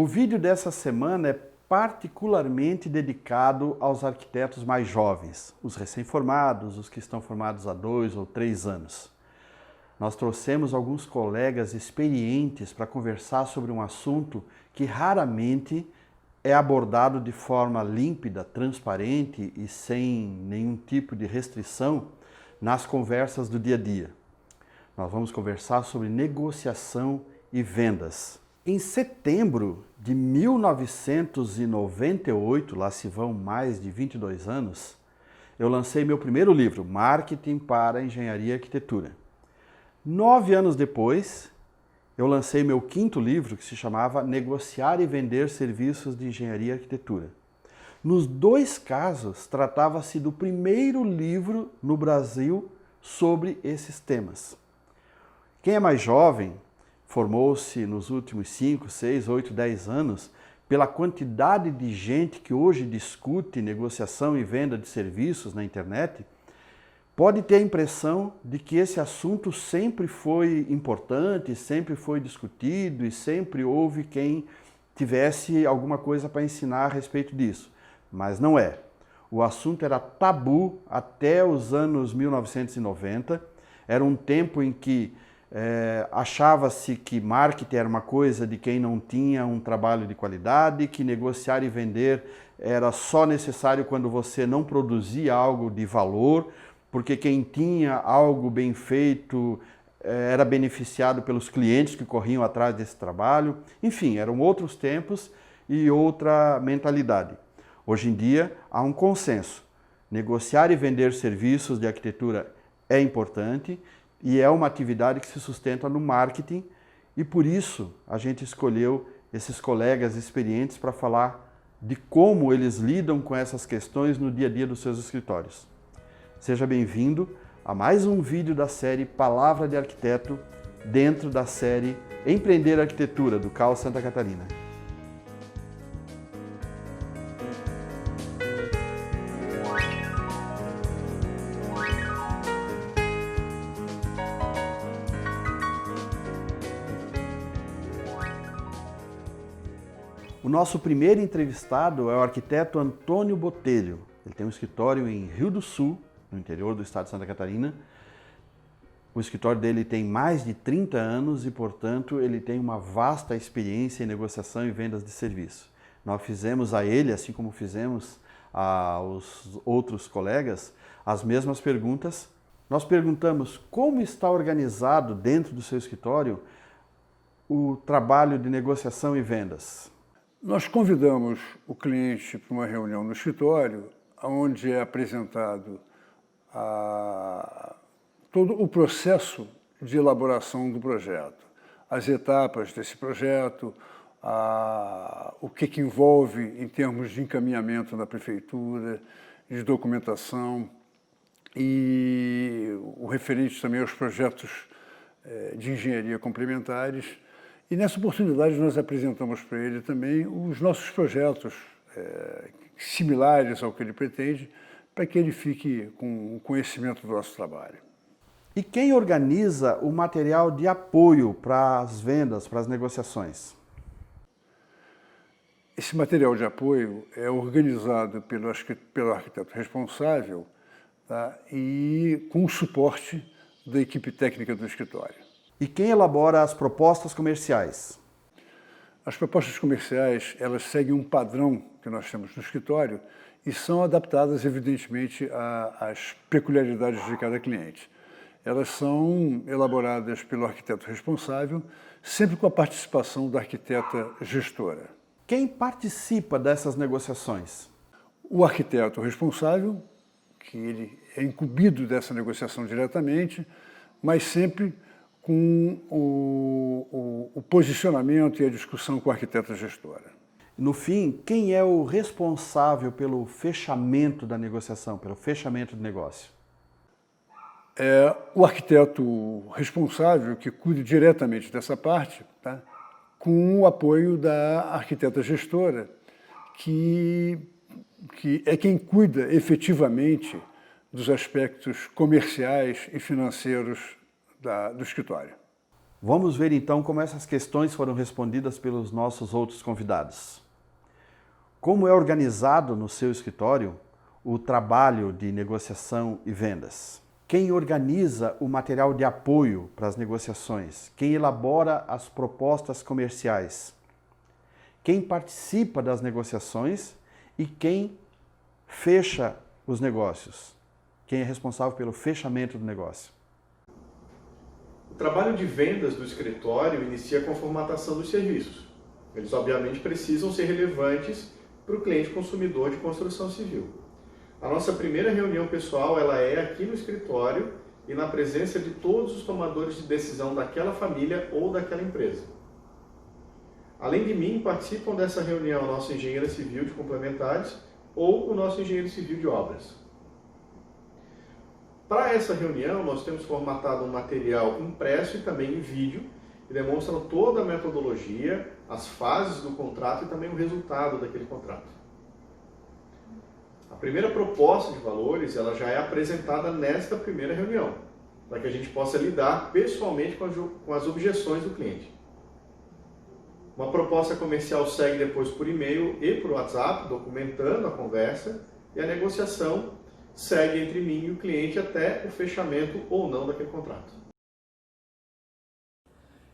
O vídeo dessa semana é particularmente dedicado aos arquitetos mais jovens, os recém-formados, os que estão formados há 2 ou 3 anos. Nós trouxemos alguns colegas experientes para conversar sobre um assunto que raramente é abordado de forma límpida, transparente e sem nenhum tipo de restrição nas conversas do dia a dia. Nós vamos conversar sobre negociação e vendas. Em setembro de 1998, lá se vão mais de 22 anos, eu lancei meu primeiro livro, Marketing para Engenharia e Arquitetura. 9 anos depois, eu lancei meu quinto livro, que se chamava Negociar e Vender Serviços de Engenharia e Arquitetura. Nos dois casos, tratava-se do primeiro livro no Brasil sobre esses temas. Quem é mais jovem, formou-se nos últimos 5, 6, 8, 10 anos, pela quantidade de gente que hoje discute negociação e venda de serviços na internet, pode ter a impressão de que esse assunto sempre foi importante, sempre foi discutido e sempre houve quem tivesse alguma coisa para ensinar a respeito disso. Mas não é. O assunto era tabu até os anos 1990. Era um tempo em que achava-se que marketing era uma coisa de quem não tinha um trabalho de qualidade, que negociar e vender era só necessário quando você não produzia algo de valor, porque quem tinha algo bem feito era beneficiado pelos clientes que corriam atrás desse trabalho. Enfim, eram outros tempos e outra mentalidade. Hoje em dia há um consenso. Negociar e vender serviços de arquitetura é importante e é uma atividade que se sustenta no marketing e por isso a gente escolheu esses colegas experientes para falar de como eles lidam com essas questões no dia a dia dos seus escritórios. Seja bem-vindo a mais um vídeo da série Palavra de Arquiteto, dentro da série Empreender Arquitetura, do CAL Santa Catarina. O nosso primeiro entrevistado é o arquiteto Antônio Botelho. Ele tem um escritório em Rio do Sul, no interior do estado de Santa Catarina. O escritório dele tem mais de 30 anos e, portanto, ele tem uma vasta experiência em negociação e vendas de serviço. Nós fizemos a ele, assim como fizemos aos outros colegas, as mesmas perguntas. Nós perguntamos como está organizado dentro do seu escritório o trabalho de negociação e vendas. Nós convidamos o cliente para uma reunião no escritório, onde é apresentado todo o processo de elaboração do projeto, as etapas desse projeto, o que envolve em termos de encaminhamento da prefeitura, de documentação e o referente também aos projetos de engenharia complementares. E nessa oportunidade nós apresentamos para ele também os nossos projetos similares ao que ele pretende, para que ele fique com o conhecimento do nosso trabalho. E quem organiza o material de apoio para as vendas, para as negociações? Esse material de apoio é organizado pelo arquiteto responsável, tá? E com o suporte da equipe técnica do escritório. E quem elabora as propostas comerciais? As propostas comerciais, elas seguem um padrão que nós temos no escritório e são adaptadas, evidentemente, às peculiaridades de cada cliente. Elas são elaboradas pelo arquiteto responsável, sempre com a participação da arquiteta gestora. Quem participa dessas negociações? O arquiteto responsável, que ele é incumbido dessa negociação diretamente, mas sempre com o posicionamento e a discussão com a arquiteta gestora. No fim, quem é o responsável pelo fechamento da negociação, pelo fechamento do negócio? É o arquiteto responsável que cuida diretamente dessa parte, tá? Com o apoio da arquiteta gestora, que é quem cuida efetivamente dos aspectos comerciais e financeiros do escritório. Vamos ver então como essas questões foram respondidas pelos nossos outros convidados. Como é organizado no seu escritório o trabalho de negociação e vendas? Quem organiza o material de apoio para as negociações? Quem elabora as propostas comerciais? Quem participa das negociações e quem fecha os negócios? Quem é responsável pelo fechamento do negócio? O trabalho de vendas do escritório inicia com a formatação dos serviços. Eles, obviamente, precisam ser relevantes para o cliente consumidor de construção civil. A nossa primeira reunião pessoal ela é aqui no escritório e na presença de todos os tomadores de decisão daquela família ou daquela empresa. Além de mim, participam dessa reunião a nossa engenheira civil de complementares ou o nosso engenheiro civil de obras. Para essa reunião, nós temos formatado um material impresso e também em vídeo, que demonstram toda a metodologia, as fases do contrato e também o resultado daquele contrato. A primeira proposta de valores ela já é apresentada nesta primeira reunião, para que a gente possa lidar pessoalmente com as objeções do cliente. Uma proposta comercial segue depois por e-mail e por WhatsApp, documentando a conversa, e a negociação segue entre mim e o cliente até o fechamento ou não daquele contrato.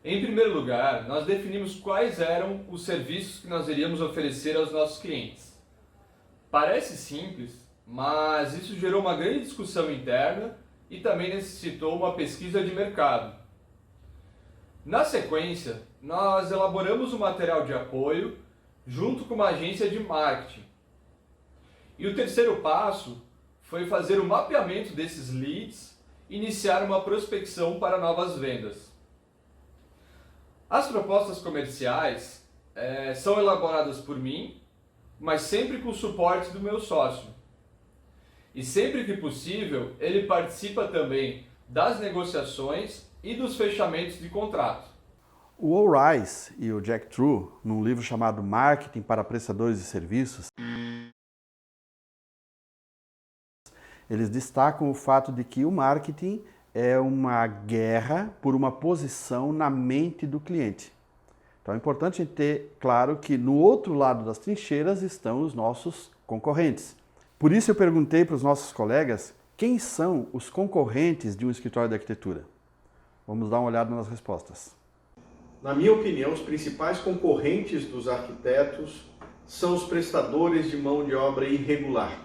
Em primeiro lugar, nós definimos quais eram os serviços que nós iríamos oferecer aos nossos clientes. Parece simples, mas isso gerou uma grande discussão interna e também necessitou uma pesquisa de mercado. Na sequência, nós elaboramos um material de apoio junto com uma agência de marketing. E o terceiro passo foi fazer o mapeamento desses leads e iniciar uma prospecção para novas vendas. As propostas comerciais são elaboradas por mim, mas sempre com o suporte do meu sócio. E sempre que possível, ele participa também das negociações e dos fechamentos de contrato. O Al Ries e o Jack True, num livro chamado Marketing para Prestadores de Serviços, eles destacam o fato de que o marketing é uma guerra por uma posição na mente do cliente. Então é importante a gente ter claro que no outro lado das trincheiras estão os nossos concorrentes. Por isso eu perguntei para os nossos colegas quem são os concorrentes de um escritório de arquitetura. Vamos dar uma olhada nas respostas. Na minha opinião, os principais concorrentes dos arquitetos são os prestadores de mão de obra irregular,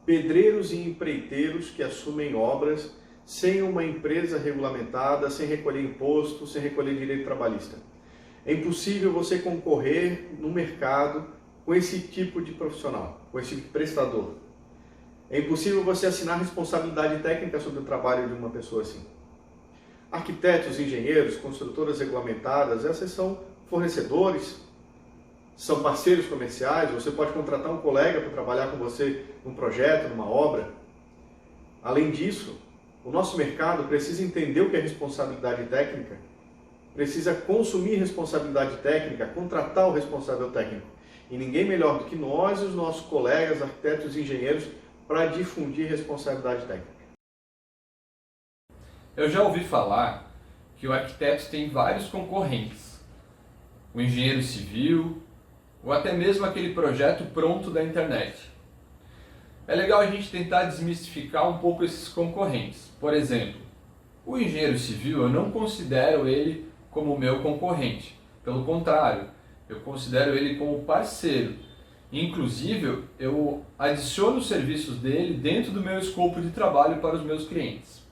pedreiros e empreiteiros que assumem obras sem uma empresa regulamentada, sem recolher imposto, sem recolher direito trabalhista. É impossível você concorrer no mercado com esse tipo de profissional, com esse prestador. É impossível você assinar responsabilidade técnica sobre o trabalho de uma pessoa assim. Arquitetos, engenheiros, construtoras regulamentadas, essas são fornecedores, são parceiros comerciais, você pode contratar um colega para trabalhar com você num projeto, numa obra. Além disso, o nosso mercado precisa entender o que é responsabilidade técnica, precisa consumir responsabilidade técnica, contratar o responsável técnico. E ninguém melhor do que nós e os nossos colegas, arquitetos e engenheiros, para difundir responsabilidade técnica. Eu já ouvi falar que o arquiteto tem vários concorrentes. O engenheiro civil, ou até mesmo aquele projeto pronto da internet. É legal a gente tentar desmistificar um pouco esses concorrentes. Por exemplo, o engenheiro civil eu não considero ele como meu concorrente. Pelo contrário, eu considero ele como parceiro. Inclusive, eu adiciono os serviços dele dentro do meu escopo de trabalho para os meus clientes.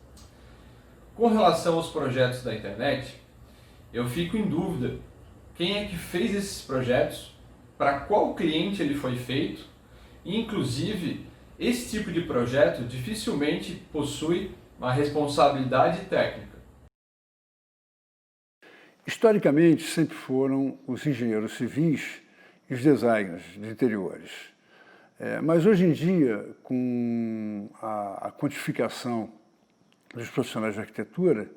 Com relação aos projetos da internet, eu fico em dúvida quem é que fez esses projetos, para qual cliente ele foi feito, e inclusive esse tipo de projeto dificilmente possui uma responsabilidade técnica. Historicamente, sempre foram os engenheiros civis e os designers de interiores. Mas hoje em dia, com a quantificação dos profissionais de arquitetura,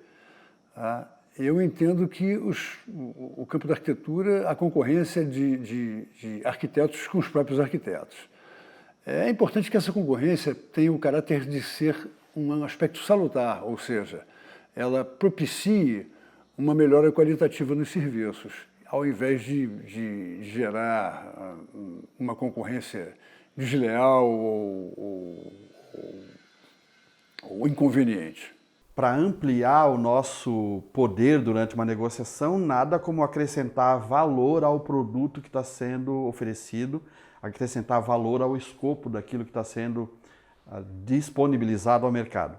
eu entendo que o campo da arquitetura, a concorrência de arquitetos com os próprios arquitetos. É importante que essa concorrência tenha o caráter de ser um aspecto salutar, ou seja, ela propicie uma melhora qualitativa nos serviços, ao invés de gerar uma concorrência desleal ou inconveniente. Para ampliar o nosso poder durante uma negociação, nada como acrescentar valor ao produto que está sendo oferecido, acrescentar valor ao escopo daquilo que está sendo disponibilizado ao mercado.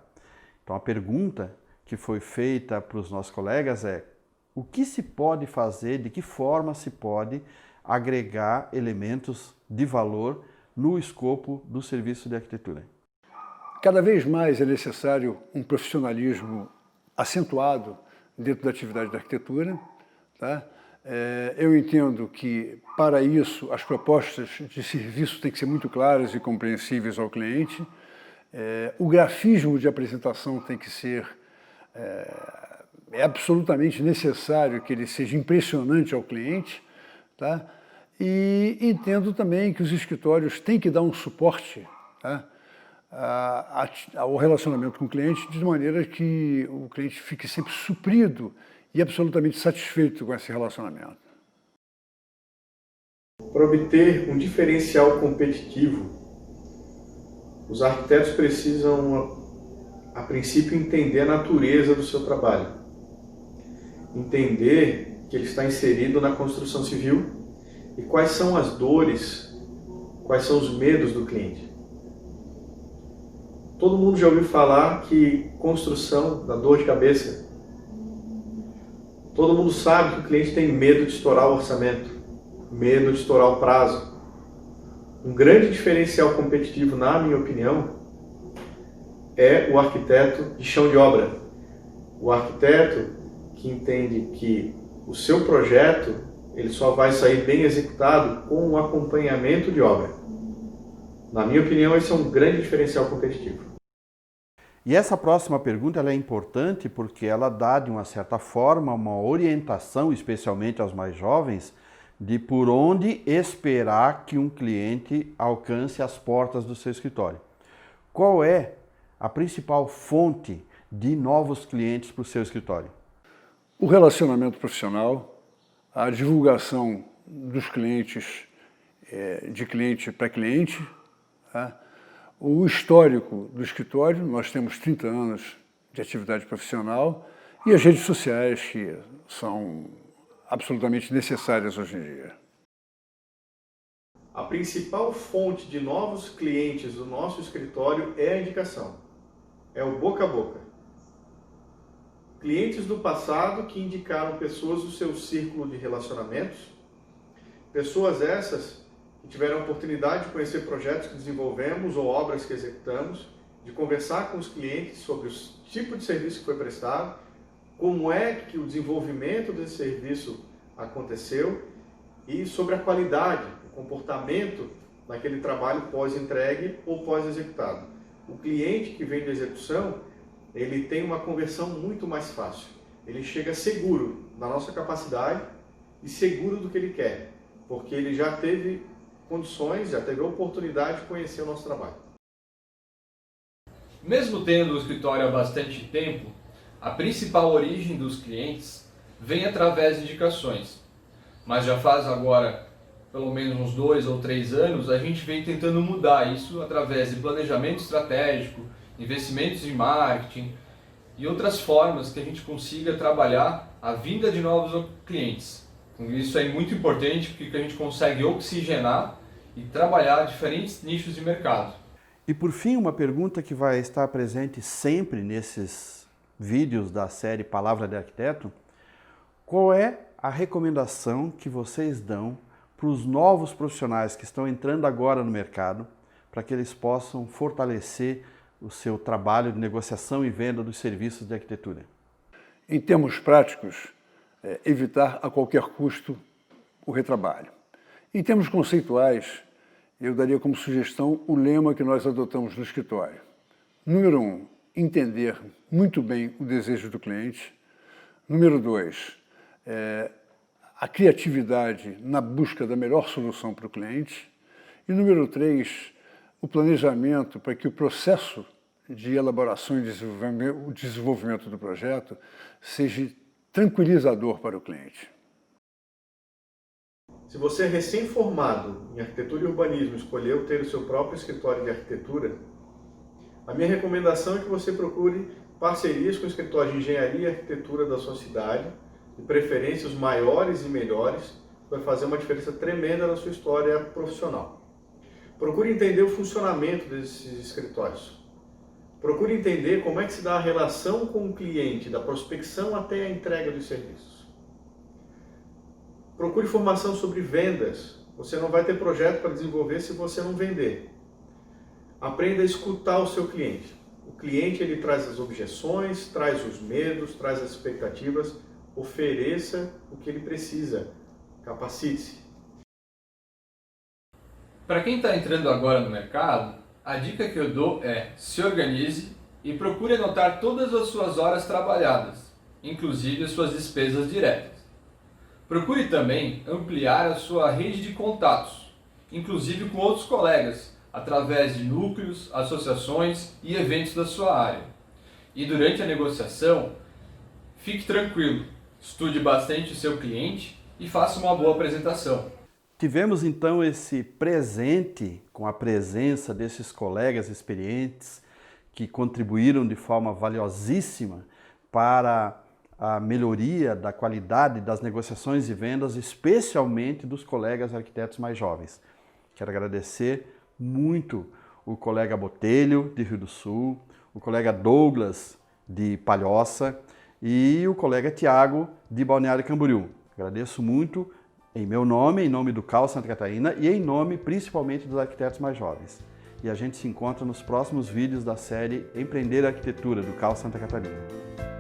Então a pergunta que foi feita para os nossos colegas é: o que se pode fazer, de que forma se pode agregar elementos de valor no escopo do serviço de arquitetura? Cada vez mais é necessário um profissionalismo acentuado dentro da atividade da arquitetura. Tá? Eu entendo que, para isso, as propostas de serviço têm que ser muito claras e compreensíveis ao cliente. O grafismo de apresentação tem que ser... É absolutamente necessário que ele seja impressionante ao cliente. Tá? E entendo também que os escritórios têm que dar um suporte, tá, ao relacionamento com o cliente, de maneira que o cliente fique sempre suprido e absolutamente satisfeito com esse relacionamento. Para obter um diferencial competitivo, os arquitetos precisam, a princípio, entender a natureza do seu trabalho. Entender que ele está inserido na construção civil e quais são as dores, quais são os medos do cliente. Todo mundo já ouviu falar que construção dá dor de cabeça. Todo mundo sabe que o cliente tem medo de estourar o orçamento, medo de estourar o prazo. Um grande diferencial competitivo, na minha opinião, é o arquiteto de chão de obra. O arquiteto que entende que o seu projeto ele só vai sair bem executado com um acompanhamento de obra. Na minha opinião, esse é um grande diferencial competitivo. E essa próxima pergunta ela é importante porque ela dá, de uma certa forma, uma orientação, especialmente aos mais jovens, de por onde esperar que um cliente alcance as portas do seu escritório. Qual é a principal fonte de novos clientes para o seu escritório? O relacionamento profissional, a divulgação dos clientes, de cliente para cliente, tá? O histórico do escritório, nós temos 30 anos de atividade profissional, e as redes sociais, que são absolutamente necessárias hoje em dia. A principal fonte de novos clientes do nosso escritório é a indicação, é o boca a boca. Clientes do passado que indicaram pessoas do seu círculo de relacionamentos, pessoas essas que tiveram a oportunidade de conhecer projetos que desenvolvemos ou obras que executamos, de conversar com os clientes sobre o tipo de serviço que foi prestado, como é que o desenvolvimento desse serviço aconteceu e sobre a qualidade, o comportamento daquele trabalho pós-entregue ou pós-executado. O cliente que vem da execução, ele tem uma conversão muito mais fácil. Ele chega seguro da nossa capacidade e seguro do que ele quer, porque ele já teve condições, já teve a oportunidade de conhecer o nosso trabalho. Mesmo tendo o escritório há bastante tempo, a principal origem dos clientes vem através de indicações. Mas já faz agora pelo menos uns 2 ou 3 anos, a gente vem tentando mudar isso através de planejamento estratégico, investimentos em marketing e outras formas que a gente consiga trabalhar a vinda de novos clientes. Isso é muito importante porque a gente consegue oxigenar e trabalhar diferentes nichos de mercado. E por fim, uma pergunta que vai estar presente sempre nesses vídeos da série Palavra de Arquiteto: qual é a recomendação que vocês dão para os novos profissionais que estão entrando agora no mercado, para que eles possam fortalecer o seu trabalho de negociação e venda dos serviços de arquitetura? Em termos práticos, evitar a qualquer custo o retrabalho. Em termos conceituais, eu daria como sugestão o lema que nós adotamos no escritório. Número 1, entender muito bem o desejo do cliente. Número 2, a criatividade na busca da melhor solução para o cliente. E número 3, o planejamento para que o processo de elaboração e desenvolvimento do projeto seja tranquilizador para o cliente. Se você é recém-formado em arquitetura e urbanismo, escolheu ter o seu próprio escritório de arquitetura, a minha recomendação é que você procure parcerias com escritórios de engenharia e arquitetura da sua cidade, de preferência os maiores e melhores, vai fazer uma diferença tremenda na sua história profissional. Procure entender o funcionamento desses escritórios. Procure entender como é que se dá a relação com o cliente, da prospecção até a entrega dos serviços. Procure formação sobre vendas. Você não vai ter projeto para desenvolver se você não vender. Aprenda a escutar o seu cliente. O cliente ele traz as objeções, traz os medos, traz as expectativas. Ofereça o que ele precisa. Capacite-se. Para quem está entrando agora no mercado, a dica que eu dou é se organize e procure anotar todas as suas horas trabalhadas, inclusive as suas despesas diretas. Procure também ampliar a sua rede de contatos, inclusive com outros colegas, através de núcleos, associações e eventos da sua área. E durante a negociação, fique tranquilo, estude bastante o seu cliente e faça uma boa apresentação. Tivemos então esse presente com a presença desses colegas experientes que contribuíram de forma valiosíssima para a melhoria da qualidade das negociações e vendas, especialmente dos colegas arquitetos mais jovens. Quero agradecer muito o colega Botelho, de Rio do Sul, o colega Douglas, de Palhoça, e o colega Tiago, de Balneário Camboriú. Agradeço muito em meu nome, em nome do CAL Santa Catarina e em nome principalmente dos arquitetos mais jovens. E a gente se encontra nos próximos vídeos da série Empreender Arquitetura do CAL Santa Catarina.